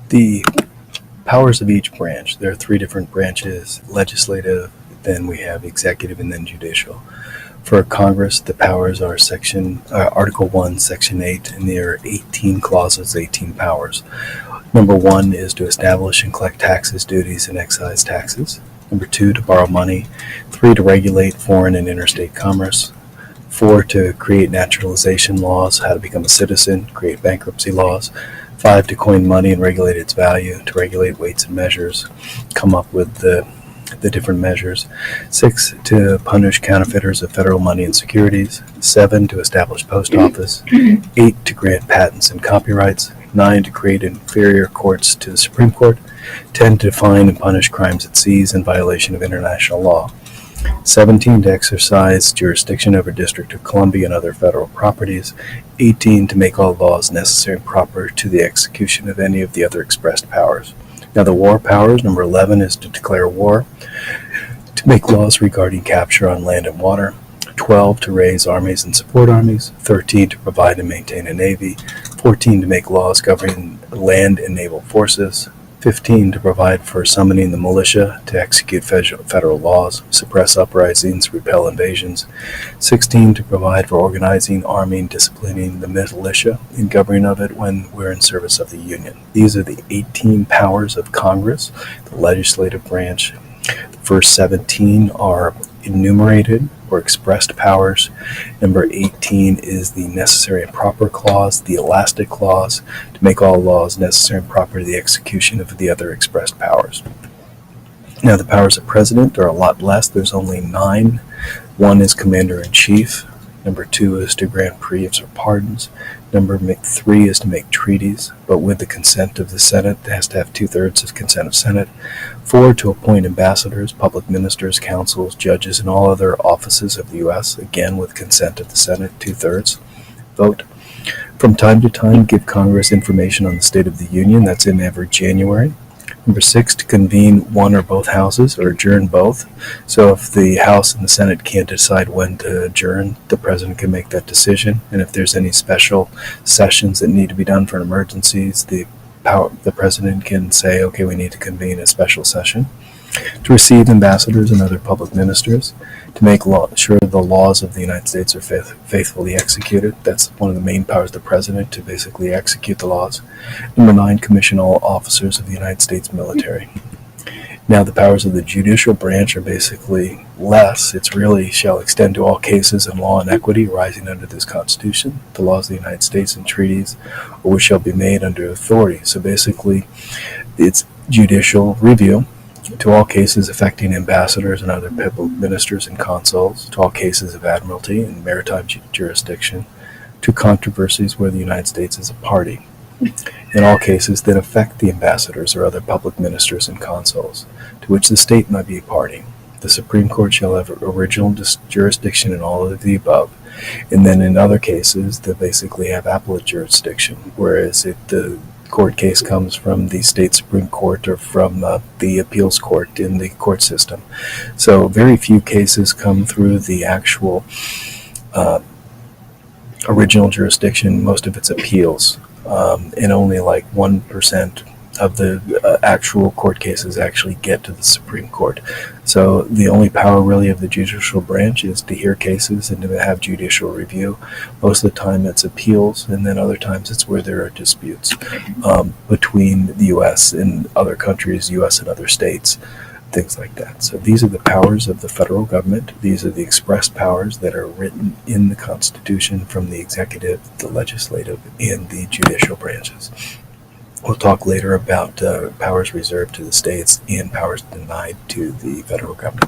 The powers of each branch. There are three different branches: legislative, then we have executive, and then judicial. For Congress, the powers are Article 1, Section 8, and there are 18 clauses, 18 powers. Number 1 is to establish and collect taxes, duties, and excise taxes. Number 2, to borrow money. 3, to regulate foreign and interstate commerce. 4, to create naturalization laws, how to become a citizen, create bankruptcy laws. 5, to coin money and regulate its value, to regulate weights and measures, come up with the different measures. 6, to punish counterfeiters of federal money and securities. 7, to establish post office. 8, to grant patents and copyrights. 9, to create inferior courts to the Supreme Court. 10, to define and punish crimes at seas in violation of international law. 17, to exercise jurisdiction over District of Columbia and other federal properties. 18, to make all laws necessary and proper to the execution of any of the other expressed powers. Now the war powers, number 11 is to declare war, to make laws regarding capture on land and water. 12, to raise armies and support armies. 13, to provide and maintain a navy. 14, to make laws governing land and naval forces. 15, to provide for summoning the militia to execute federal laws, suppress uprisings, repel invasions. 16, to provide for organizing, arming, disciplining the militia, and governing of it when we're in service of the Union. These are the 18 powers of Congress, the legislative branch. The first 17 are enumerated or expressed powers. Number 18 is the necessary and proper clause, the elastic clause, to make all laws necessary and proper to the execution of the other expressed powers. Now the powers of president are a lot less. There's only 9. 1 is commander-in-chief. Number 2 is to grant prieves or pardons. Number 3 is to make treaties, but with the consent of the Senate. It has to have 2/3 of consent of Senate. 4, to appoint ambassadors, public ministers, councils, judges, and all other offices of the U.S., again with consent of the Senate, 2/3 vote. From time to time, give Congress information on the State of the Union. That's in every January. Number 6, to convene one or both houses or adjourn both. So if the House and the Senate can't decide when to adjourn, the President can make that decision. And if there's any special sessions that need to be done for emergencies, the President can say, okay, we need to convene a special session. To receive ambassadors and other public ministers, to make sure the laws of the United States are faithfully executed. That's one of the main powers of the President, to basically execute the laws. Number 9, commission all officers of the United States military. Now the powers of the judicial branch are basically less. It's really shall extend to all cases in law and equity arising under this Constitution, the laws of the United States and treaties, or which shall be made under authority. So basically it's judicial review to all cases affecting ambassadors and other public ministers and consuls, to all cases of admiralty and maritime jurisdiction, to controversies where the United States is a party, in all cases that affect the ambassadors or other public ministers and consuls, to which the state might be a party. The Supreme Court shall have original jurisdiction in all of the above, and then in other cases they basically have appellate jurisdiction, whereas if the court case comes from the state Supreme Court or from the appeals court in the court system. So very few cases come through the actual original jurisdiction. Most of it's appeals, and only like 1% of the actual court cases actually get to the Supreme Court. So the only power really of the judicial branch is to hear cases and to have judicial review. Most of the time it's appeals, and then other times it's where there are disputes between the U.S. and other countries, U.S. and other states, things like that. So these are the powers of the federal government. These are the expressed powers that are written in the Constitution from the executive, the legislative, and the judicial branches. We'll talk later about powers reserved to the states and powers denied to the federal government.